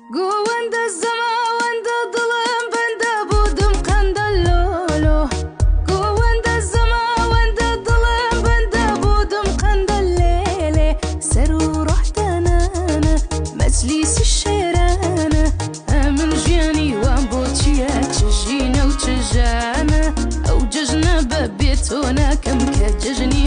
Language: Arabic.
قوند الزما وند ظلم بند بودم قندلولو قوند الزما وند ظلم بند بودم قندليلي سرو رحت انا مجلس الشيرانة من جياني وانبوتيا تجينا وتجانا او ججنا ببيتونا كم كججني